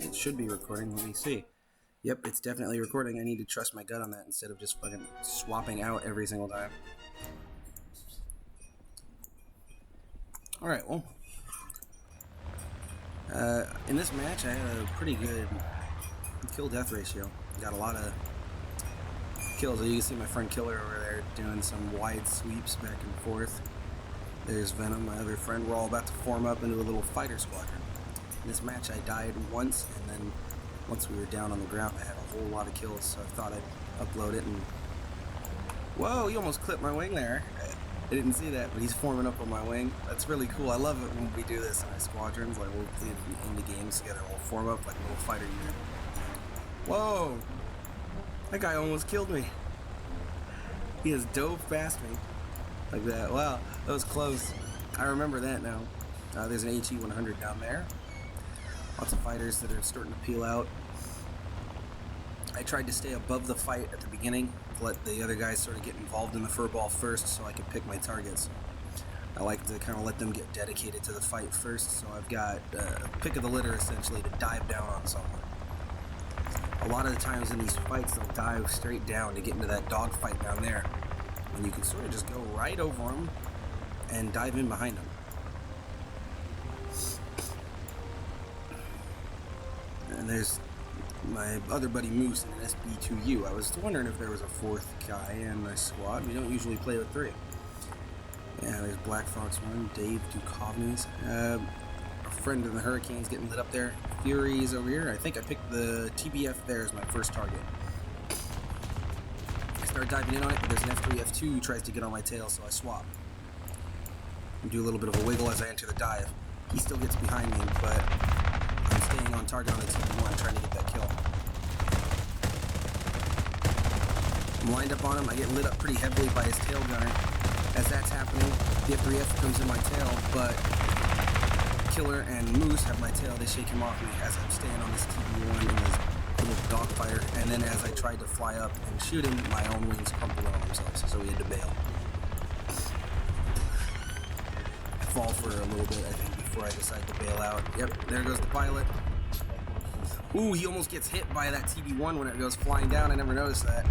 It should be recording. Let me see. Yep, it's definitely recording. I need to trust my gut on that instead of just fucking swapping out every single time. Alright, well. In this match, I had a pretty good kill-death ratio. Got a lot of kills. You can see my friend Killer over there doing some wide sweeps back and forth. There's Venom, my other friend. We're all about to form up into a little fighter squadron. In this match, I died once, and then once we were down on the ground, I had a whole lot of kills, so I thought I'd upload it and... Whoa, he almost clipped my wing there. I didn't see that, but he's forming up on my wing. That's really cool. I love it when we do this in our squadrons. Like, we'll play in the games together. We'll form up like a little fighter unit. Whoa! That guy almost killed me. He has dove past me. Like that. Wow, that was close. I remember that now. There's an HE-100 down there. Lots of fighters that are starting to peel out. I tried to stay above the fight at the beginning, let the other guys sort of get involved in the furball first so I could pick my targets. I like to kind of let them get dedicated to the fight first, so I've got pick of the litter essentially to dive down on someone. A lot of the times in these fights they'll dive straight down to get into that dog fight down there, and you can sort of just go right over them and dive in behind them. And there's my other buddy Moose in an SB2U. I was wondering if there was a fourth guy in my squad. We don't usually play with three. Yeah, there's Black Fox 1, Dave Duchovny's. A friend in the Hurricanes getting lit up there. Fury's over here. I think I picked the TBF there as my first target. I start diving in on it, but there's an F3, F2 who tries to get on my tail, so I swap. And do a little bit of a wiggle as I enter the dive. He still gets behind me, but I'm staying on target on the TB1 trying to get that kill. I'm lined up on him. I get lit up pretty heavily by his tail gunner. As that's happening, the F3F comes in my tail, but Killer and Moose have my tail. They shake him off me as I'm staying on this TB1 in this little dogfighter. And then as I tried to fly up and shoot him, my own wings crumpled on themselves, so we had to bail. I fall for a little bit, I think, before I decide to bail out. Yep, there goes the pilot. Ooh, he almost gets hit by that TB1 when it goes flying down. I never noticed that.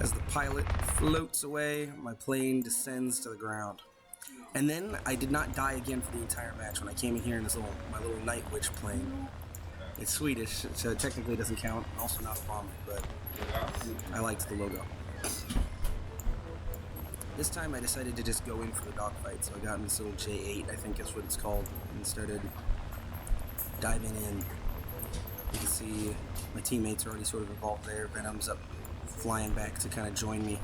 As the pilot floats away, my plane descends to the ground. And then I did not die again for the entire match when I came in here in my little Night Witch plane. It's Swedish, so it technically doesn't count. Also not a bomber, but I liked the logo. This time I decided to just go in for the dogfight, so I got in this little J8, I think is what it's called, and started diving in. You can see my teammates are already sort of involved there. Venom's up flying back to kind of join me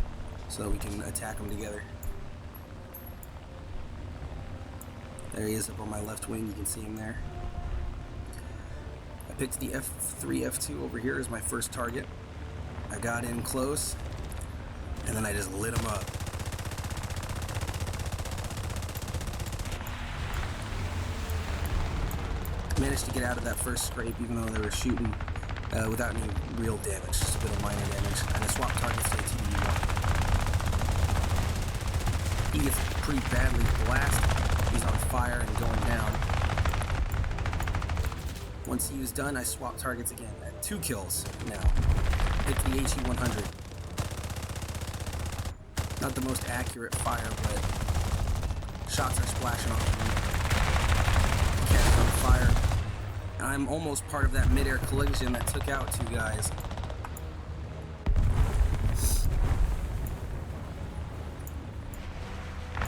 so that we can attack them together. There he is up on my left wing, you can see him there. I picked the F3, F2 over here as my first target. I got in close, and then I just lit him up. Managed to get out of that first scrape even though they were shooting without any real damage, just a bit of minor damage. And I swapped targets to the TB1. He gets pretty badly blasted. He's on fire and going down. Once he was done, I swapped targets again. I had 2 kills now. Picked the HE-100. Not the most accurate fire, but shots are splashing off of him. Catch on fire. I'm almost part of that mid-air collision that took out 2 guys.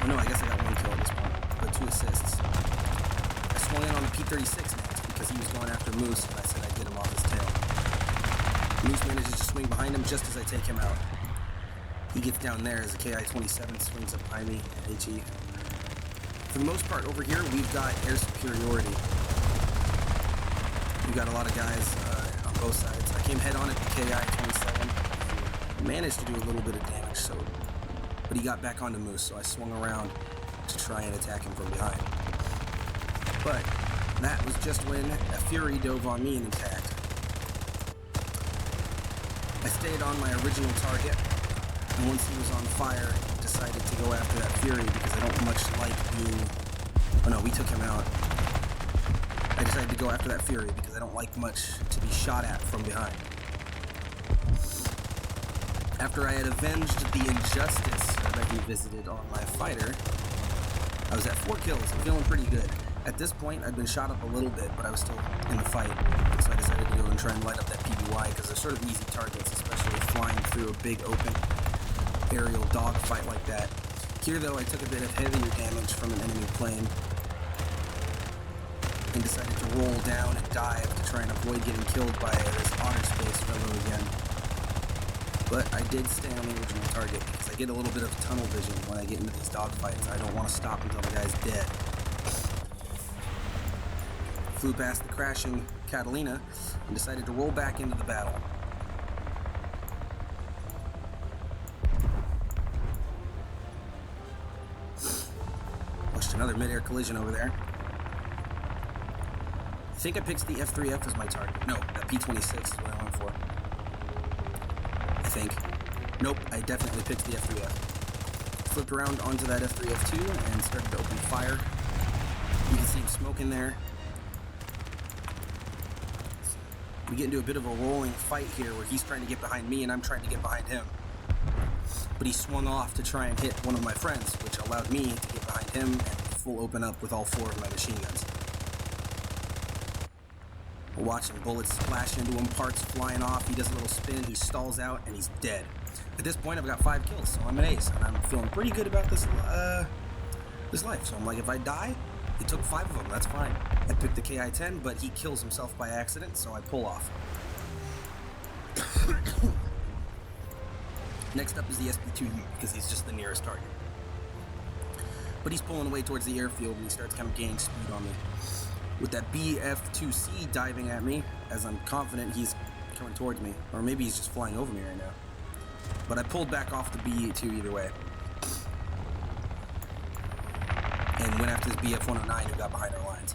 Oh no, I guess I got 1 kill at this point, but 2 assists. I swung in on the P-36 next because he was going after Moose, and I said I'd get him off his tail. Moose manages to swing behind him just as I take him out. He gets down there as the KI-27 swings up behind me at HE. For the most part over here, we've got air superiority. We've got a lot of guys on both sides. I came head on at the KI-27 and managed to do a little bit of damage, but he got back onto Moose, so I swung around to try and attack him from behind. But that was just when a Fury dove on me and attacked. I stayed on my original target, and once he was on fire, decided to go after that Fury because I don't much like being... Oh no, we took him out. I decided to go after that Fury because I don't like much to be shot at from behind. After I had avenged the injustice that he visited on my fighter, I was at 4 kills. I'm feeling pretty good. At this point, I'd been shot up a little bit, but I was still in the fight. So I decided to go and try and light up that PBY, because they're sort of easy targets, especially flying through a big open aerial dogfight like that. Here, though, I took a bit of heavier damage from an enemy plane and decided to roll down and dive to try and avoid getting killed by this otter space fellow again. But I did stay on the original target because I get a little bit of tunnel vision when I get into these dogfights. I don't want to stop until the guy's dead. Flew past the crashing Catalina and decided to roll back into the battle. Watched another mid-air collision over there. I think I picked the F3F as my target. No, that P26 is what I went for. I think. Nope, I definitely picked the F3F. Flipped around onto that F3F2 and started to open fire. You can see him smoking there. We get into a bit of a rolling fight here where he's trying to get behind me and I'm trying to get behind him. But he swung off to try and hit one of my friends, which allowed me to get behind him and full open up with all 4 of my machine guns. We're watching bullets splash into him, parts flying off, he does a little spin, he stalls out, and he's dead. At this point, I've got 5 kills, so I'm an ace, and I'm feeling pretty good about this life. So I'm like, if I die, he took 5 of them, that's fine. I picked the KI-10, but he kills himself by accident, so I pull off. Next up is the SP2U, because he's just the nearest target. But he's pulling away towards the airfield, and he starts kind of gaining speed on me. With that BF-2C diving at me, as I'm confident he's coming towards me. Or maybe he's just flying over me right now. But I pulled back off the B-2 either way. And went after this BF-109 who got behind our lines.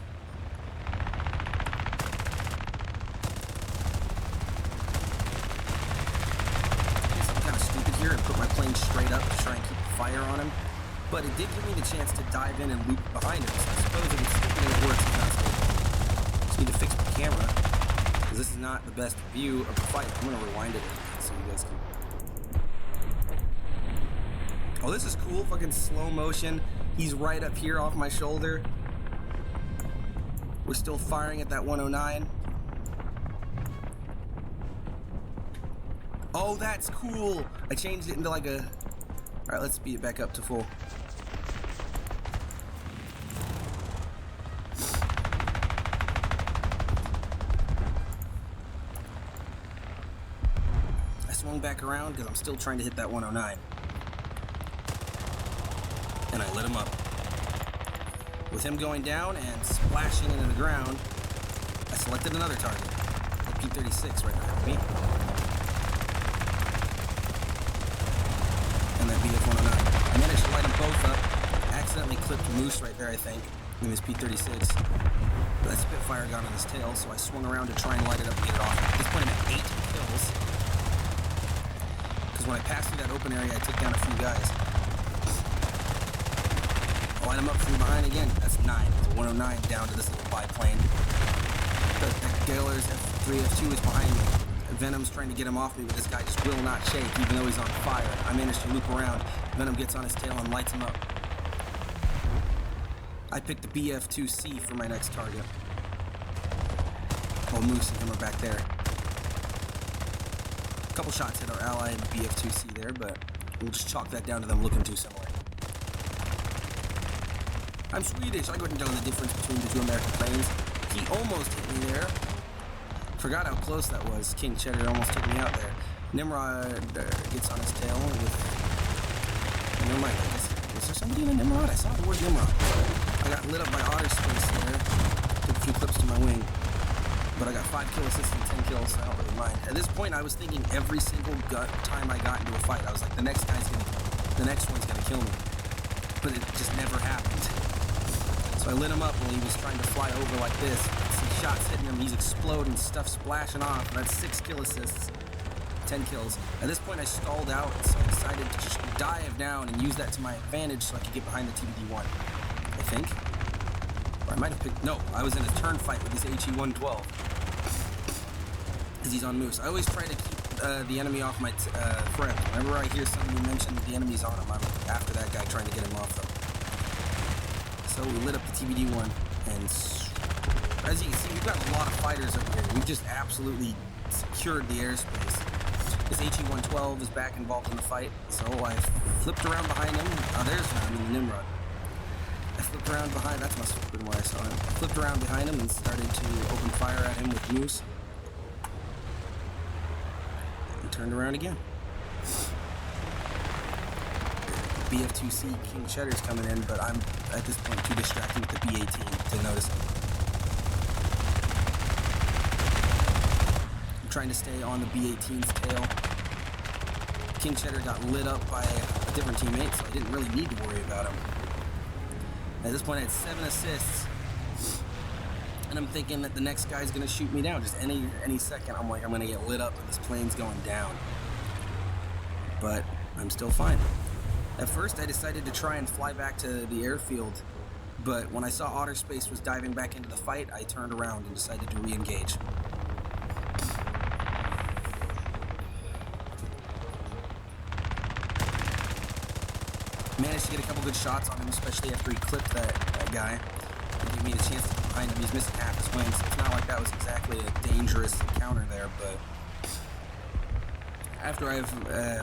I'm kind of stupid here and put my plane straight up to try and keep the fire on him. But it did give me the chance to dive in and loop behind him, so I suppose if it's stupid and it works, it's not so good. Just need to fix my camera, because this is not the best view of the fight. I'm going to rewind it so you guys can... Oh, this is cool, fucking slow motion. He's right up here off my shoulder. We're still firing at that 109. Oh, that's cool! I changed it into like a... Alright, let's speed it back up to full. I swung back around because I'm still trying to hit that 109. And I lit him up. With him going down and splashing into the ground, I selected another target. The P36 right behind me. And that BF-109. I managed to light them both up. Accidentally clipped Moose right there, I think, in this P36. But that Spitfire got on his tail, so I swung around to try and light it up and get it off. At this point, I'm at 8 kills. Because when I passed through that open area, I took down a few guys. I'll light him up from behind again. That's 9. It's a 109 down to this little biplane. That Galer's F3, F2 is behind me. Venom's trying to get him off me, but this guy just will not shake, even though he's on fire. I managed to loop around. Venom gets on his tail and lights him up. I picked the BF-2C for my next target. Oh, Moose and him are back there. A couple shots hit our ally in the BF-2C there, but we'll just chalk that down to them looking too similar. I'm Swedish. I couldn't tell the difference between the 2 American planes. He almost hit me there. Forgot how close that was. King Cheddar almost took me out there. Nimrod gets on his tail with... Never mind, I guess. Was there somebody in a Nimrod? I saw the word Nimrod. I got lit up by otter space there. Took a few clips to my wing. But I got 5 kill assists and 10 kills, so I don't really mind. At this point, I was thinking every single time I got into a fight, I was like, the next one's gonna kill me. But it just never happened. So I lit him up when he was trying to fly over like this. Some shots hitting him, he's exploding, stuff splashing off. That's 6 kill assists, 10 kills. At this point I stalled out, so I decided to just dive down and use that to my advantage so I could get behind the TBD-1. I think. Or I might have picked... No, I was in a turn fight with this HE-112. because he's on moose. I always try to keep the enemy off my friend. Whenever I hear somebody mention the enemy's on him, I'm after that guy trying to get him off them. So we lit up the TBD-1, and as you can see, we've got a lot of fighters over here. We've just absolutely secured the airspace. This HE-112 is back involved in the fight, so I flipped around behind him. Oh, there's him in the Nimrod. I flipped around behind, that must have been where I saw him. I flipped around behind him and started to open fire at him with moose. And turned around again. BF-2C King Cheddar's coming in, but I'm at this point too distracted with the B18 to notice him. I'm trying to stay on the B18's tail. King Cheddar got lit up by a different teammate, so I didn't really need to worry about him. At this point I had 7 assists, and I'm thinking that the next guy's gonna shoot me down. Just any second, I'm like, I'm gonna get lit up and this plane's going down. But I'm still fine. At first I decided to try and fly back to the airfield, but when I saw Otter Space was diving back into the fight, I turned around and decided to re-engage. Managed to get a couple good shots on him, especially after he clipped that guy. It gave me the chance to get behind him. He's missing half his wings, so it's not like that was exactly a dangerous encounter there, but after I've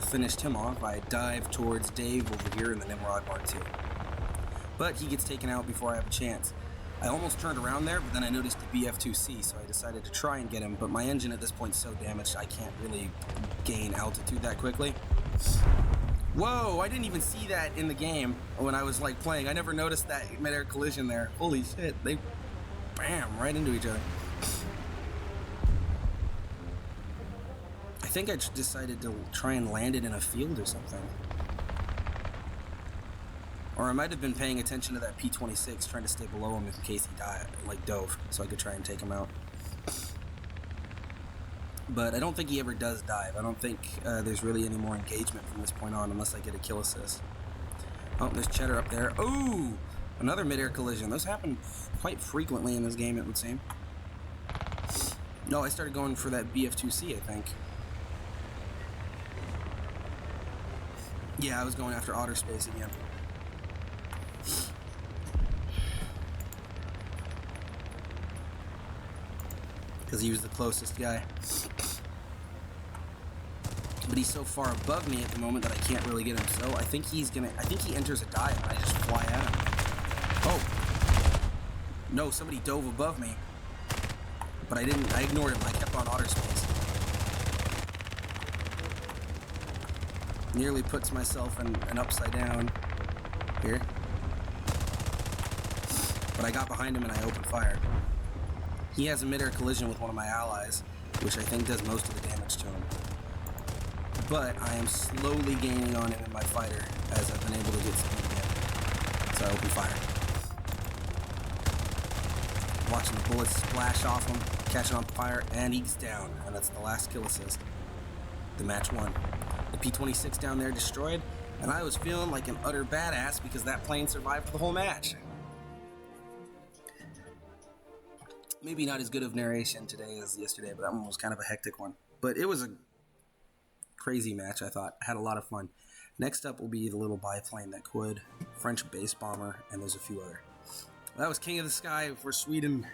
finished him off, I dive towards Dave over here in the Nimrod Mark II. But he gets taken out before I have a chance. I almost turned around there, but then I noticed the BF-2C, so I decided to try and get him, but my engine at this point is so damaged I can't really gain altitude that quickly. Whoa, I didn't even see that in the game when I was like playing. I never noticed that mid-air collision there. Holy shit, they bam right into each other. I think I decided to try and land it in a field or something. Or I might have been paying attention to that P-26, trying to stay below him in case he died, like dove, so I could try and take him out. But I don't think he ever does dive. I don't think there's really any more engagement from this point on unless I get a kill assist. Oh, there's Cheddar up there. Ooh! Another mid-air collision. Those happen quite frequently in this game, it would seem. No, I started going for that BF-2C, I think. Yeah, I was going after Otter Space again. Because he was the closest guy. But he's so far above me at the moment that I can't really get him. So I think he enters a dive and I just fly at him. Oh. No, somebody dove above me. But I ignored him. I kept on Otter Space. Nearly puts myself in an upside down here. But I got behind him and I opened fire. He has a mid-air collision with one of my allies, which I think does most of the damage to him. But I am slowly gaining on him in my fighter as I've been able to get speed again. So I open fire. Watching the bullets splash off him, catching on fire, and he's down. And that's the last kill assist. The match won. The P-26 down there destroyed, and I was feeling like an utter badass because that plane survived the whole match. Maybe not as good of narration today as yesterday, but that one was kind of a hectic one. But it was a crazy match, I thought. I had a lot of fun. Next up will be the little biplane that could, French base bomber, and there's a few other. That was King of the Sky for Sweden.